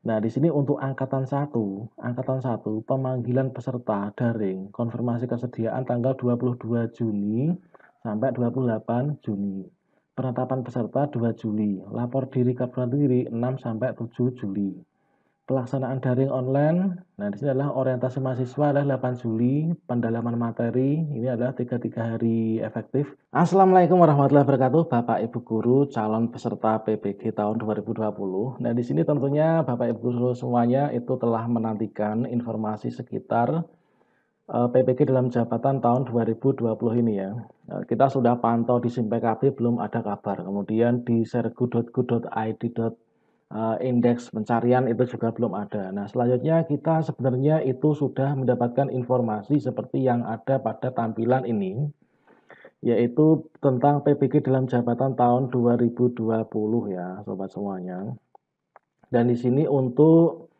Nah, di sini untuk angkatan satu pemanggilan peserta daring, konfirmasi kesediaan tanggal 22 Juni sampai 28 Juni. Penetapan peserta 2 Juli, lapor diri ke perguruan tinggi 6 sampai 7 Juli. Pelaksanaan daring online, nah di sini adalah orientasi mahasiswa adalah 8 Juli, pendalaman materi ini adalah 33 hari efektif. Assalamualaikum warahmatullahi wabarakatuh, Bapak Ibu Guru calon peserta PPG tahun 2020. Nah di sini tentunya Bapak Ibu Guru semuanya itu telah menantikan informasi sekitar PPG dalam jabatan tahun 2020 ini ya. Kita sudah pantau di SIM PKB belum ada kabar, kemudian di sergu.go.id indeks pencarian itu juga belum ada. Nah, selanjutnya kita sebenarnya itu sudah mendapatkan informasi seperti yang ada pada tampilan ini, yaitu tentang PPG dalam jabatan tahun 2020 ya, sobat semuanya. Dan di sini untuk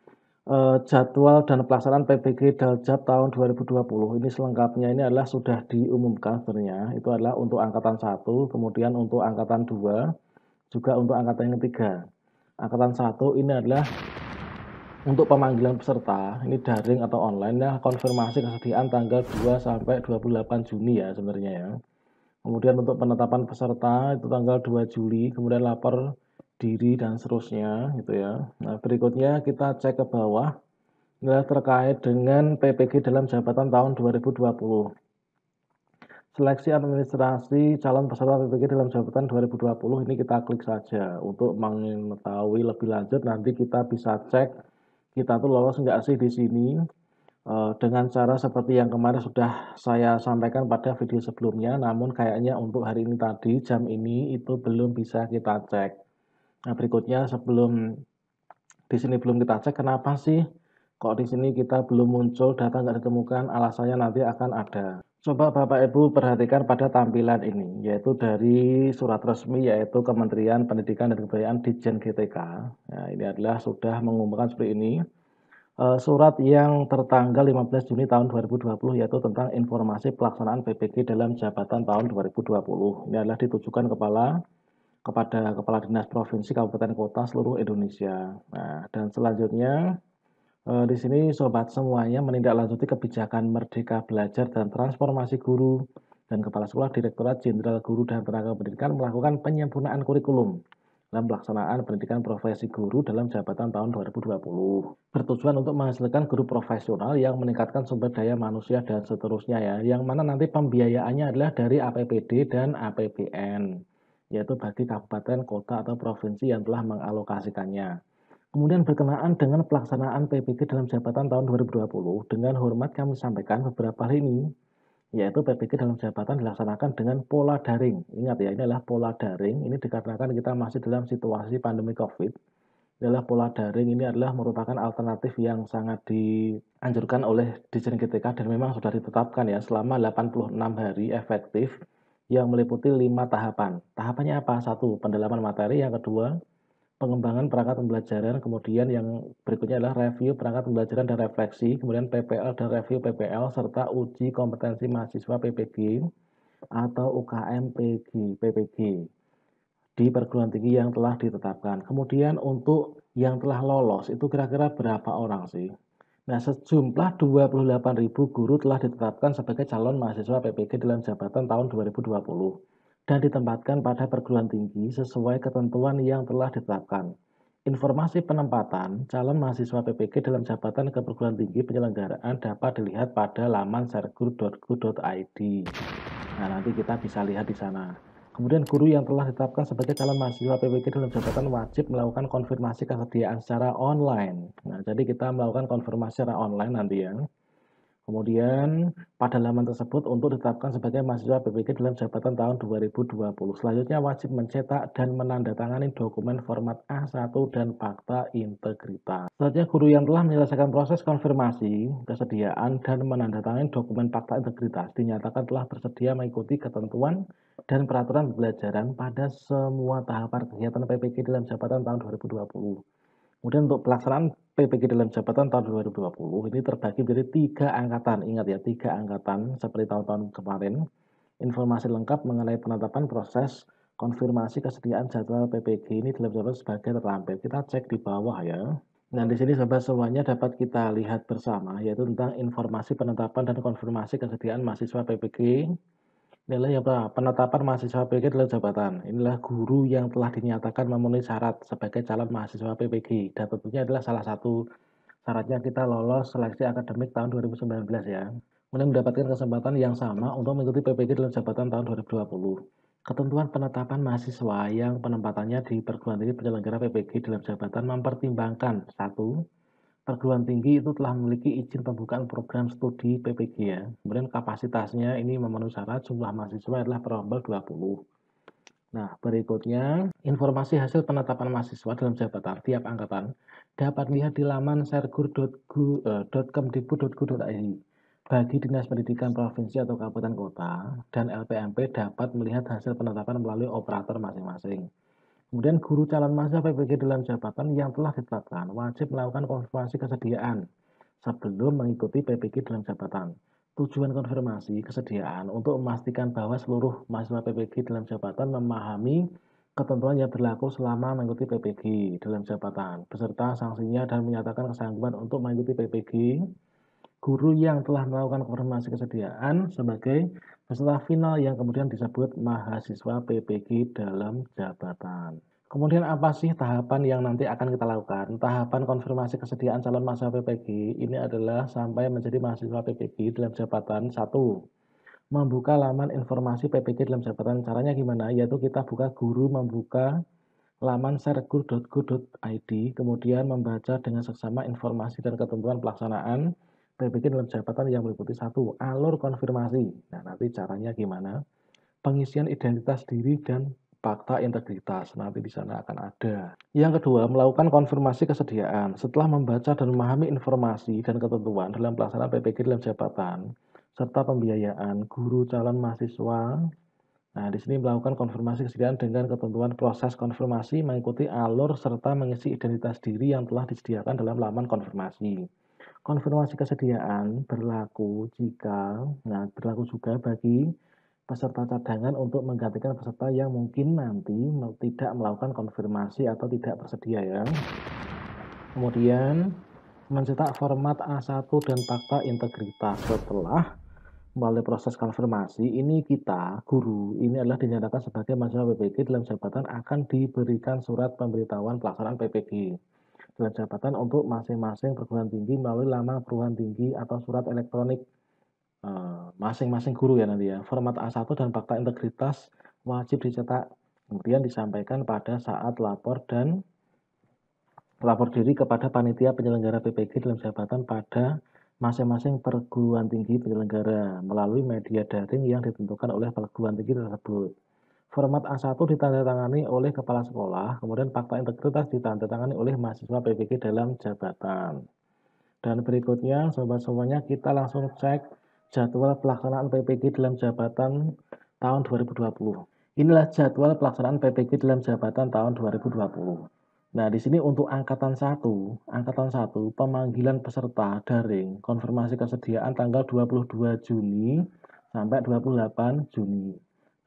jadwal dan pelaksanaan PPG Daljab tahun 2020 ini selengkapnya ini adalah sudah diumumkan sebenarnya. Itu adalah untuk angkatan 1, kemudian untuk angkatan 2, juga untuk angkatan yang ketiga. Angkatan 1 ini adalah untuk pemanggilan peserta, ini daring atau online ya, konfirmasi kesediaan tanggal 2 sampai 28 Juni ya sebenarnya ya. Kemudian untuk penetapan peserta itu tanggal 2 Juli, kemudian lapor diri dan seterusnya gitu ya. Nah, berikutnya kita cek ke bawah, ini terkait dengan PPG dalam jabatan tahun 2020. Seleksi administrasi calon peserta PPG dalam jabatan 2020 ini kita klik saja untuk mengetahui lebih lanjut. Nanti kita bisa cek kita tuh lolos enggak sih di sini dengan cara seperti yang kemarin sudah saya sampaikan pada video sebelumnya. Namun kayaknya untuk hari ini tadi jam ini itu belum bisa kita cek. Nah berikutnya sebelum di sini belum kita cek kenapa sih kok di sini kita belum muncul data nggak ditemukan, alasannya nanti akan ada. Coba Bapak Ibu perhatikan pada tampilan ini, yaitu dari surat resmi yaitu Kementerian Pendidikan dan Kebudayaan Ditjen GTK. Nah, ini adalah sudah mengumumkan seperti ini. Surat yang tertanggal 15 Juni tahun 2020 yaitu tentang informasi pelaksanaan PPG dalam jabatan tahun 2020. Ini adalah ditujukan kepada Kepala Dinas Provinsi, Kabupaten, Kota seluruh Indonesia. Nah, dan selanjutnya di sini sobat semuanya menindaklanjuti kebijakan Merdeka Belajar dan Transformasi Guru dan Kepala Sekolah Direktorat Jenderal Guru dan Tenaga Pendidikan melakukan penyempurnaan kurikulum dalam pelaksanaan pendidikan profesi guru dalam jabatan tahun 2020. Bertujuan untuk menghasilkan guru profesional yang meningkatkan sumber daya manusia dan seterusnya ya, yang mana nanti pembiayaannya adalah dari APBD dan APBN, yaitu bagi kabupaten, kota, atau provinsi yang telah mengalokasikannya. Kemudian berkenaan dengan pelaksanaan PPG dalam jabatan tahun 2020, dengan hormat kami sampaikan beberapa hal ini, yaitu PPG dalam jabatan dilaksanakan dengan pola daring. Ingat ya, ini adalah pola daring, ini dikarenakan kita masih dalam situasi pandemi COVID. Adalah pola daring ini adalah merupakan alternatif yang sangat dianjurkan oleh Ditjen GTK dan memang sudah ditetapkan ya selama 86 hari efektif yang meliputi 5 tahapan. Tahapannya apa? 1, pendalaman materi, yang kedua, pengembangan perangkat pembelajaran, kemudian yang berikutnya adalah review perangkat pembelajaran dan refleksi, kemudian PPL dan review PPL, serta uji kompetensi mahasiswa PPG atau UKM PPG di perguruan tinggi yang telah ditetapkan. Kemudian untuk yang telah lolos itu kira-kira berapa orang sih? Nah, sejumlah 28.000 guru telah ditetapkan sebagai calon mahasiswa PPG dalam jabatan tahun 2020 dan ditempatkan pada perguruan tinggi sesuai ketentuan yang telah ditetapkan. Informasi penempatan calon mahasiswa PPG dalam jabatan ke perguruan tinggi penyelenggaraan dapat dilihat pada laman sergur.go.id. Nah, nanti kita bisa lihat di sana. Kemudian guru yang telah ditetapkan sebagai calon mahasiswa PPG dalam jabatan wajib melakukan konfirmasi kesediaan secara online. Nah, jadi kita melakukan konfirmasi secara online nanti ya. Kemudian pada laman tersebut untuk ditetapkan sebagai mahasiswa PPG dalam jabatan tahun 2020. Selanjutnya wajib mencetak dan menandatangani dokumen format A1 dan fakta integritas. Selanjutnya guru yang telah menyelesaikan proses konfirmasi, kesediaan, dan menandatangani dokumen fakta integritas dinyatakan telah bersedia mengikuti ketentuan dan peraturan pembelajaran pada semua tahapan kegiatan PPG dalam jabatan tahun 2020. Kemudian untuk pelaksanaan PPG dalam jabatan tahun 2020 ini terbagi menjadi 3 angkatan. Ingat ya, 3 angkatan seperti tahun-tahun kemarin. Informasi lengkap mengenai penetapan proses konfirmasi kesediaan jadwal PPG ini dalam jabatan sebagai terlampir. Kita cek di bawah ya. Nah, di sini sobat semuanya dapat kita lihat bersama, yaitu tentang informasi penetapan dan konfirmasi kesediaan mahasiswa PPG. Inilah yang pertama, penetapan mahasiswa PPG dalam jabatan. Inilah guru yang telah dinyatakan memenuhi syarat sebagai calon mahasiswa PPG. Dan tentunya adalah salah satu syaratnya kita lolos seleksi akademik tahun 2019 ya. Kemudian mendapatkan kesempatan yang sama untuk mengikuti PPG dalam jabatan tahun 2020. Ketentuan penetapan mahasiswa yang penempatannya di perguruan tinggi penyelenggara PPG dalam jabatan mempertimbangkan satu, perguruan tinggi itu telah memiliki izin pembukaan program studi PPG ya. Kemudian kapasitasnya ini memenuhi syarat jumlah mahasiswa adalah perombol 20. Nah, berikutnya informasi hasil penetapan mahasiswa dalam jabatan tiap angkatan dapat dilihat di laman sergur.kemdikbud.go.id. Bagi Dinas Pendidikan Provinsi atau Kabupaten Kota dan LPMP dapat melihat hasil penetapan melalui operator masing-masing. Kemudian guru calon mahasiswa PPG dalam jabatan yang telah ditetapkan wajib melakukan konfirmasi kesediaan sebelum mengikuti PPG dalam jabatan. Tujuan konfirmasi kesediaan untuk memastikan bahwa seluruh mahasiswa PPG dalam jabatan memahami ketentuan yang berlaku selama mengikuti PPG dalam jabatan, beserta sanksinya dan menyatakan kesanggupan untuk mengikuti PPG. Guru yang telah melakukan konfirmasi kesediaan sebagai peserta final yang kemudian disebut mahasiswa PPG dalam jabatan. Kemudian apa sih tahapan yang nanti akan kita lakukan? Tahapan konfirmasi kesediaan calon mahasiswa PPG ini adalah sampai menjadi mahasiswa PPG dalam jabatan. Satu, membuka laman informasi PPG dalam jabatan. Caranya gimana? Yaitu kita buka guru membuka laman sergur.go.id, kemudian membaca dengan seksama informasi dan ketentuan pelaksanaan PPG dalam jabatan yang meliputi satu, alur konfirmasi. Nah, nanti caranya gimana? Pengisian identitas diri dan fakta integritas. Nanti di sana akan ada. Yang kedua, melakukan konfirmasi kesediaan. Setelah membaca dan memahami informasi dan ketentuan dalam pelaksanaan PPG dalam jabatan, serta pembiayaan guru calon mahasiswa. Nah, di sini melakukan konfirmasi kesediaan dengan ketentuan proses konfirmasi mengikuti alur serta mengisi identitas diri yang telah disediakan dalam laman konfirmasi. Konfirmasi kesediaan berlaku juga bagi peserta cadangan untuk menggantikan peserta yang mungkin nanti tidak melakukan konfirmasi atau tidak bersedia ya. Kemudian mencetak format A1 dan fakta integritas. Setelah melalui proses konfirmasi, ini kita, guru, ini adalah dinyatakan sebagai mahasiswa PPG dalam jabatan akan diberikan surat pemberitahuan pelaksanaan PPG dalam jabatan untuk masing-masing perguruan tinggi melalui laman perguruan tinggi atau surat elektronik masing-masing guru ya nanti ya. Format A1 dan fakta integritas wajib dicetak, kemudian disampaikan pada saat lapor diri kepada panitia penyelenggara PPG dalam jabatan pada masing-masing perguruan tinggi penyelenggara melalui media daring yang ditentukan oleh perguruan tinggi tersebut. Format A1 ditandatangani oleh kepala sekolah, kemudian fakta integritas ditandatangani oleh mahasiswa PPG dalam jabatan. Dan berikutnya, sobat semuanya, kita langsung cek jadwal pelaksanaan PPG dalam jabatan tahun 2020. Inilah jadwal pelaksanaan PPG dalam jabatan tahun 2020. Nah, di sini untuk angkatan 1, pemanggilan peserta daring, konfirmasi kesediaan tanggal 22 Juni sampai 28 Juni.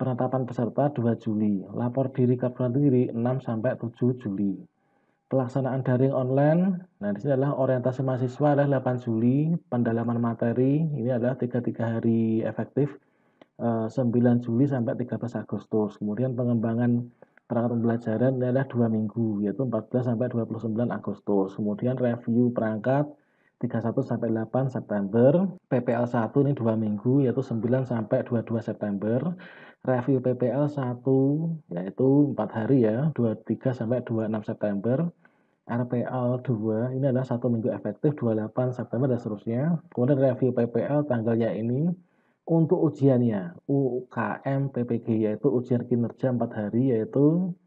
Penetapan peserta 2 Juli, lapor diri kapan diri 6 sampai 7 Juli. Pelaksanaan daring online, nah di sini adalah orientasi mahasiswa adalah 8 Juli, pendalaman materi ini adalah 33 hari efektif, 9 Juli sampai 13 Agustus. Kemudian pengembangan perangkat pembelajaran ini adalah 2 minggu, yaitu 14 sampai 29 Agustus. Kemudian review perangkat 31 sampai 8 September, PPL 1 ini 2 minggu, yaitu 9 sampai 22 September. Review PPL 1 yaitu 4 hari ya, 23 sampai 26 September. RPL 2 ini adalah 1 minggu efektif 28 September dan seterusnya. Kemudian review PPL tanggalnya ini untuk ujiannya UKM PPG yaitu ujian kinerja 4 hari yaitu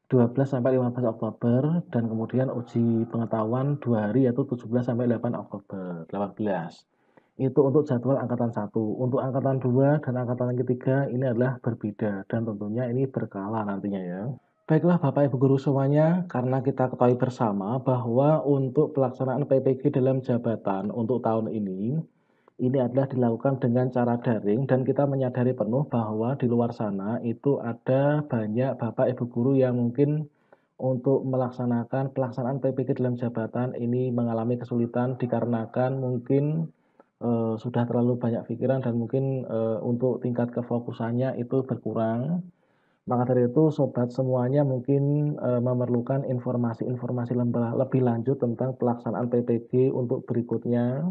12 sampai 15 Oktober dan kemudian uji pengetahuan 2 hari yaitu 17 sampai 8 Oktober 18. Itu untuk jadwal angkatan 1. Untuk angkatan 2 dan angkatan ketiga ini adalah berbeda dan tentunya ini berkala nantinya ya. Baiklah Bapak Ibu Guru semuanya, karena kita ketahui bersama bahwa untuk pelaksanaan PPG dalam jabatan untuk tahun ini adalah dilakukan dengan cara daring dan kita menyadari penuh bahwa di luar sana itu ada banyak Bapak Ibu Guru yang mungkin untuk melaksanakan pelaksanaan PPK dalam jabatan ini mengalami kesulitan dikarenakan mungkin, sudah terlalu banyak pikiran dan mungkin, untuk tingkat kefokusannya itu berkurang. Maka dari itu sobat semuanya mungkin, memerlukan informasi-informasi lebih lanjut tentang pelaksanaan PPG untuk berikutnya.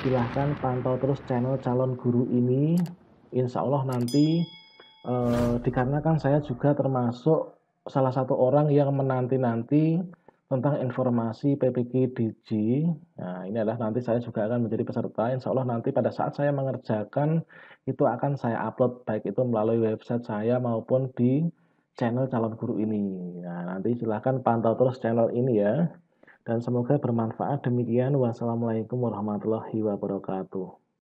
Silahkan pantau terus channel calon guru ini, insya Allah nanti, dikarenakan saya juga termasuk salah satu orang yang menanti-nanti tentang informasi PPG DG. Nah, ini adalah nanti saya juga akan menjadi peserta, insya Allah nanti pada saat saya mengerjakan, itu akan saya upload, baik itu melalui website saya maupun di channel calon guru ini. Nah, nanti silahkan pantau terus channel ini ya, dan semoga bermanfaat. Demikian, wassalamualaikum warahmatullahi wabarakatuh.